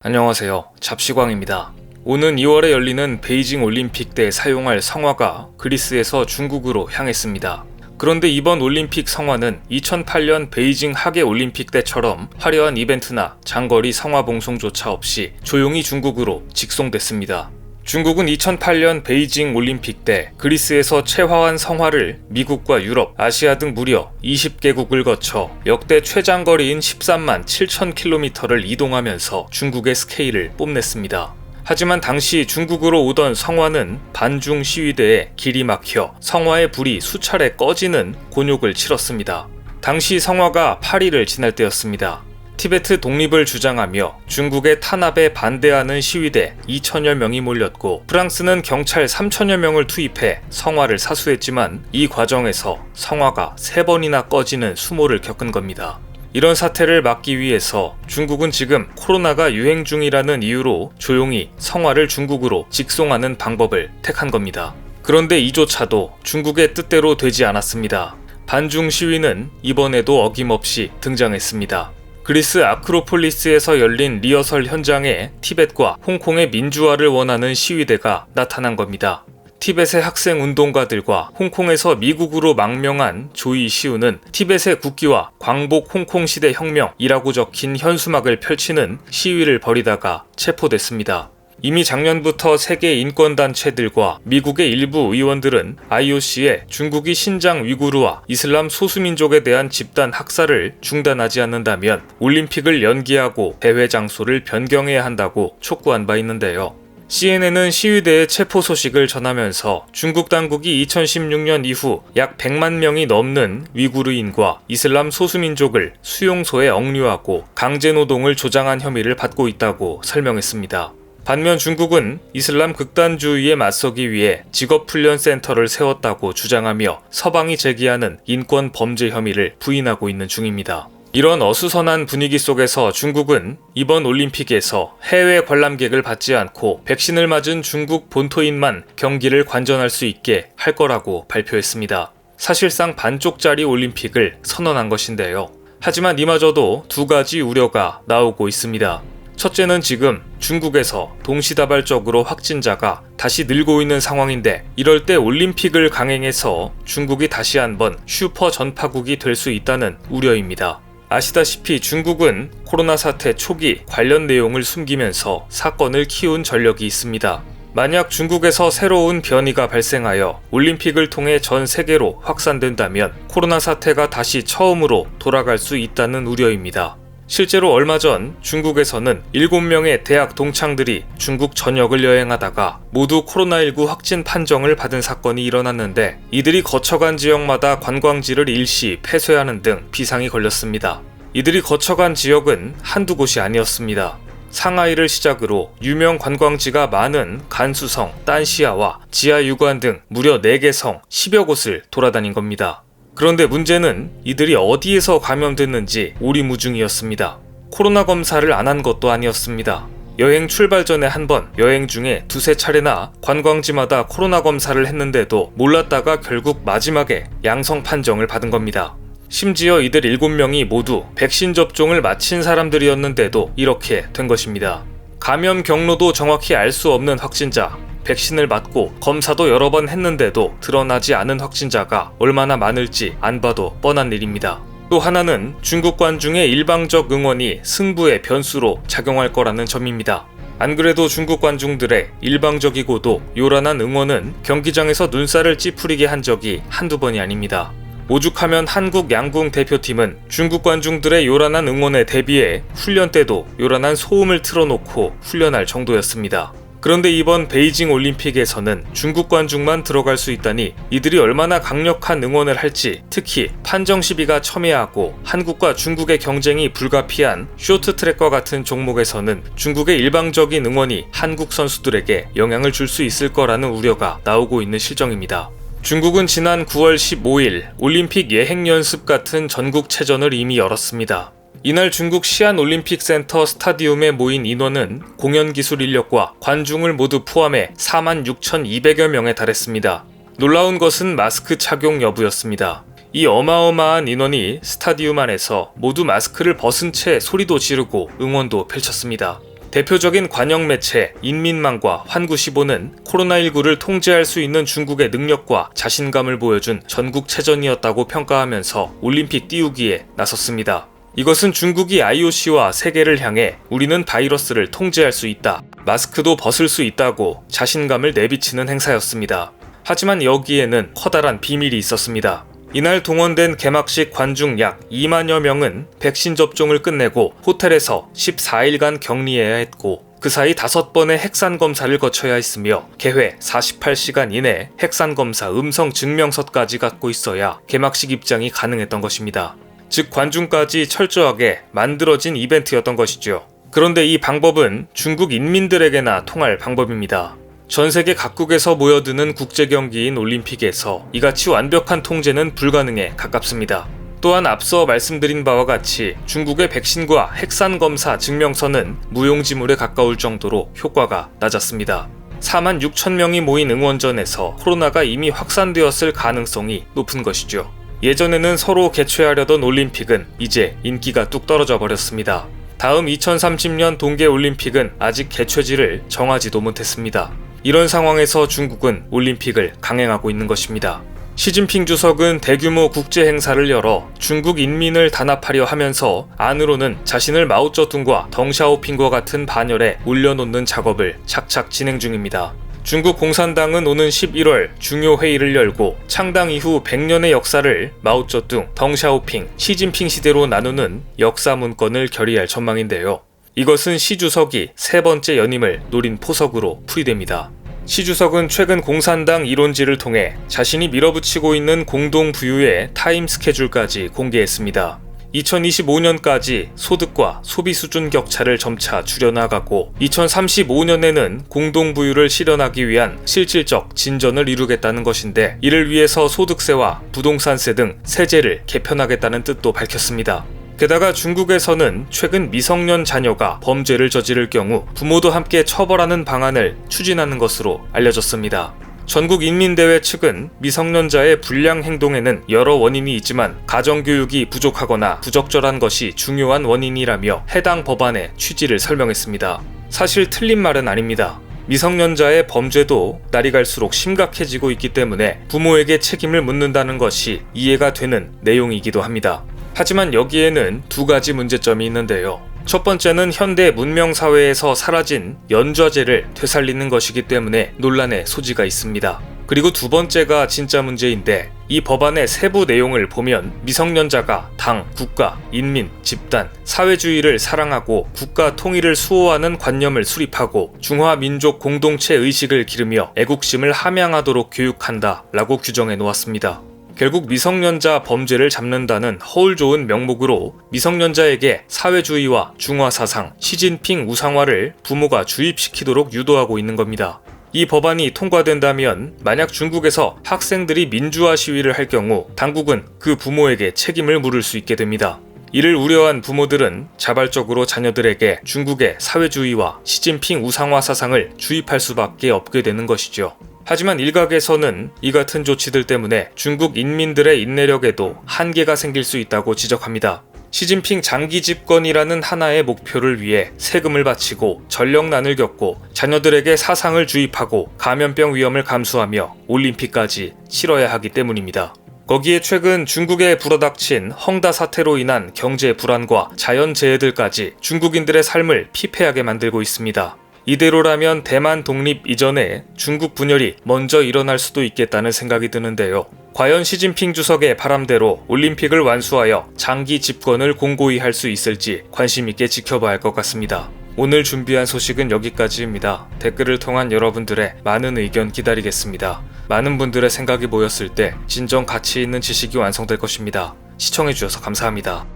안녕하세요. 잡시광입니다. 오는 2월에 열리는 베이징 올림픽 때 사용할 성화가 그리스에서 중국으로 향했습니다. 그런데 이번 올림픽 성화는 2008년 베이징 하계 올림픽 때처럼 화려한 이벤트나 장거리 성화 봉송조차 없이 조용히 중국으로 직송됐습니다. 중국은 2008년 베이징 올림픽 때 그리스에서 채화한 성화를 미국과 유럽, 아시아 등 무려 20개국을 거쳐 역대 최장거리인 13만 7천 킬로미터를 이동하면서 중국의 스케일을 뽐냈습니다. 하지만 당시 중국으로 오던 성화는 반중 시위대에 길이 막혀 성화의 불이 수차례 꺼지는 곤욕을 치렀습니다. 당시 성화가 파리를 지날 때였습니다. 티베트 독립을 주장하며 중국의 탄압에 반대하는 시위대 2천여 명이 몰렸고 프랑스는 경찰 3천여 명을 투입해 성화를 사수했지만 이 과정에서 성화가 3번이나 꺼지는 수모를 겪은 겁니다. 이런 사태를 막기 위해서 중국은 지금 코로나가 유행 중이라는 이유로 조용히 성화를 중국으로 직송하는 방법을 택한 겁니다. 그런데 이조차도 중국의 뜻대로 되지 않았습니다. 반중 시위는 이번에도 어김없이 등장했습니다. 그리스 아크로폴리스에서 열린 리허설 현장에 티벳과 홍콩의 민주화를 원하는 시위대가 나타난 겁니다. 티벳의 학생 운동가들과 홍콩에서 미국으로 망명한 조이 시우는 티벳의 국기와 광복 홍콩 시대 혁명이라고 적힌 현수막을 펼치는 시위를 벌이다가 체포됐습니다. 이미 작년부터 세계 인권단체들과 미국의 일부 의원들은 IOC에 중국이 신장 위구르와 이슬람 소수민족에 대한 집단 학살을 중단하지 않는다면 올림픽을 연기하고 대회 장소를 변경해야 한다고 촉구한 바 있는데요. CNN은 시위대의 체포 소식을 전하면서 중국 당국이 2016년 이후 약 100만 명이 넘는 위구르인과 이슬람 소수민족을 수용소에 억류하고 강제노동을 조장한 혐의를 받고 있다고 설명했습니다. 반면 중국은 이슬람 극단주의에 맞서기 위해 직업훈련센터를 세웠다고 주장하며 서방이 제기하는 인권 범죄 혐의를 부인하고 있는 중입니다. 이런 어수선한 분위기 속에서 중국은 이번 올림픽에서 해외 관람객을 받지 않고 백신을 맞은 중국 본토인만 경기를 관전할 수 있게 할 거라고 발표했습니다. 사실상 반쪽짜리 올림픽을 선언한 것인데요. 하지만 이마저도 두 가지 우려가 나오고 있습니다. 첫째는 지금 중국에서 동시다발적으로 확진자가 다시 늘고 있는 상황인데 이럴 때 올림픽을 강행해서 중국이 다시 한번 슈퍼 전파국이 될 수 있다는 우려입니다. 아시다시피 중국은 코로나 사태 초기 관련 내용을 숨기면서 사건을 키운 전력이 있습니다. 만약 중국에서 새로운 변이가 발생하여 올림픽을 통해 전 세계로 확산된다면 코로나 사태가 다시 처음으로 돌아갈 수 있다는 우려입니다. 실제로 얼마 전 중국에서는 7명의 대학 동창들이 중국 전역을 여행하다가 모두 코로나19 확진 판정을 받은 사건이 일어났는데 이들이 거쳐간 지역마다 관광지를 일시 폐쇄하는 등 비상이 걸렸습니다. 이들이 거쳐간 지역은 한두 곳이 아니었습니다. 상하이를 시작으로 유명 관광지가 많은 간수성, 딴시아와 지하유관 등 무려 4개 성 10여 곳을 돌아다닌 겁니다. 그런데 문제는 이들이 어디에서 감염됐는지 오리무중이었습니다. 코로나 검사를 안 한 것도 아니었습니다. 여행 출발 전에 한 번, 여행 중에 2~3차례나 관광지마다 코로나 검사를 했는데도 몰랐다가 결국 마지막에 양성 판정을 받은 겁니다. 심지어 이들 7명이 모두 백신 접종을 마친 사람들이었는데도 이렇게 된 것입니다. 감염 경로도 정확히 알 수 없는 확진자, 백신을 맞고 검사도 여러 번 했는데도 드러나지 않은 확진자가 얼마나 많을지 안 봐도 뻔한 일입니다. 또 하나는 중국 관중의 일방적 응원이 승부의 변수로 작용할 거라는 점입니다. 안 그래도 중국 관중들의 일방적이고도 요란한 응원은 경기장에서 눈살을 찌푸리게 한 적이 한두 번이 아닙니다. 오죽하면 한국 양궁 대표팀은 중국 관중들의 요란한 응원에 대비해 훈련 때도 요란한 소음을 틀어놓고 훈련할 정도였습니다. 그런데 이번 베이징 올림픽에서는 중국 관중만 들어갈 수 있다니 이들이 얼마나 강력한 응원을 할지, 특히 판정 시비가 첨예하고 한국과 중국의 경쟁이 불가피한 쇼트트랙과 같은 종목에서는 중국의 일방적인 응원이 한국 선수들에게 영향을 줄 수 있을 거라는 우려가 나오고 있는 실정입니다. 중국은 지난 9월 15일 올림픽 예행 연습 같은 전국체전을 이미 열었습니다. 이날 중국 시안올림픽센터 스타디움에 모인 인원은 공연기술 인력과 관중을 모두 포함해 46,200여 명에 달했습니다. 놀라운 것은 마스크 착용 여부였습니다. 이 어마어마한 인원이 스타디움 안에서 모두 마스크를 벗은 채 소리도 지르고 응원도 펼쳤습니다. 대표적인 관영 매체 인민망과 환구시보는 코로나19를 통제할 수 있는 중국의 능력과 자신감을 보여준 전국체전이었다고 평가하면서 올림픽 띄우기에 나섰습니다. 이것은 중국이 IOC와 세계를 향해 우리는 바이러스를 통제할 수 있다, 마스크도 벗을 수 있다고 자신감을 내비치는 행사였습니다. 하지만 여기에는 커다란 비밀이 있었습니다. 이날 동원된 개막식 관중 약 2만여 명은 백신 접종을 끝내고 호텔에서 14일간 격리해야 했고 그 사이 5번의 핵산 검사를 거쳐야 했으며 개회 48시간 이내 핵산 검사 음성 증명서까지 갖고 있어야 개막식 입장이 가능했던 것입니다. 즉 관중까지 철저하게 만들어진 이벤트였던 것이죠. 그런데 이 방법은 중국 인민들에게나 통할 방법입니다. 전 세계 각국에서 모여드는 국제 경기인 올림픽에서 이같이 완벽한 통제는 불가능에 가깝습니다. 또한 앞서 말씀드린 바와 같이 중국의 백신과 핵산 검사 증명서는 무용지물에 가까울 정도로 효과가 낮았습니다. 4만 6천 명이 모인 응원전에서 코로나가 이미 확산되었을 가능성이 높은 것이죠. 예전에는 서로 개최하려던 올림픽은 이제 인기가 뚝 떨어져 버렸습니다. 다음 2030년 동계올림픽은 아직 개최지를 정하지도 못했습니다. 이런 상황에서 중국은 올림픽을 강행하고 있는 것입니다. 시진핑 주석은 대규모 국제 행사를 열어 중국 인민을 단합하려 하면서 안으로는 자신을 마오쩌둥과 덩샤오핑과 같은 반열에 올려놓는 작업을 착착 진행 중입니다. 중국 공산당은 오는 11월 중요 회의를 열고 창당 이후 100년의 역사를 마오쩌둥, 덩샤오핑, 시진핑 시대로 나누는 역사 문건을 결의할 전망인데요. 이것은 시 주석이 세 번째 연임을 노린 포석으로 풀이됩니다. 시 주석은 최근 공산당 이론지를 통해 자신이 밀어붙이고 있는 공동부유의 타임 스케줄까지 공개했습니다. 2025년까지 소득과 소비 수준 격차를 점차 줄여나가고 2035년에는 공동부유를 실현하기 위한 실질적 진전을 이루겠다는 것인데 이를 위해서 소득세와 부동산세 등 세제를 개편하겠다는 뜻도 밝혔습니다. 게다가 중국에서는 최근 미성년 자녀가 범죄를 저지를 경우 부모도 함께 처벌하는 방안을 추진하는 것으로 알려졌습니다. 전국인민대회 측은 미성년자의 불량 행동에는 여러 원인이 있지만 가정교육이 부족하거나 부적절한 것이 중요한 원인이라며 해당 법안의 취지를 설명했습니다. 사실 틀린 말은 아닙니다. 미성년자의 범죄도 날이 갈수록 심각해지고 있기 때문에 부모에게 책임을 묻는다는 것이 이해가 되는 내용이기도 합니다. 하지만 여기에는 두 가지 문제점이 있는데요. 첫 번째는 현대 문명사회에서 사라진 연좌제를 되살리는 것이기 때문에 논란의 소지가 있습니다. 그리고 두 번째가 진짜 문제인데 이 법안의 세부 내용을 보면 미성년자가 당, 국가, 인민, 집단, 사회주의를 사랑하고 국가 통일을 수호하는 관념을 수립하고 중화 민족 공동체 의식을 기르며 애국심을 함양하도록 교육한다 라고 규정해 놓았습니다. 결국 미성년자 범죄를 잡는다는 허울 좋은 명목으로 미성년자에게 사회주의와 중화사상, 시진핑 우상화를 부모가 주입시키도록 유도하고 있는 겁니다. 이 법안이 통과된다면 만약 중국에서 학생들이 민주화 시위를 할 경우 당국은 그 부모에게 책임을 물을 수 있게 됩니다. 이를 우려한 부모들은 자발적으로 자녀들에게 중국의 사회주의와 시진핑 우상화 사상을 주입할 수밖에 없게 되는 것이죠. 하지만 일각에서는 이 같은 조치들 때문에 중국 인민들의 인내력에도 한계가 생길 수 있다고 지적합니다. 시진핑 장기 집권이라는 하나의 목표를 위해 세금을 바치고 전력난을 겪고 자녀들에게 사상을 주입하고 감염병 위험을 감수하며 올림픽까지 치러야 하기 때문입니다. 거기에 최근 중국에 불어닥친 헝다 사태로 인한 경제 불안과 자연재해들까지 중국인들의 삶을 피폐하게 만들고 있습니다. 이대로라면 대만 독립 이전에 중국 분열이 먼저 일어날 수도 있겠다는 생각이 드는데요. 과연 시진핑 주석의 바람대로 올림픽을 완수하여 장기 집권을 공고히 할 수 있을지 관심 있게 지켜봐야 할 것 같습니다. 오늘 준비한 소식은 여기까지입니다. 댓글을 통한 여러분들의 많은 의견 기다리겠습니다. 많은 분들의 생각이 모였을 때 진정 가치 있는 지식이 완성될 것입니다. 시청해주셔서 감사합니다.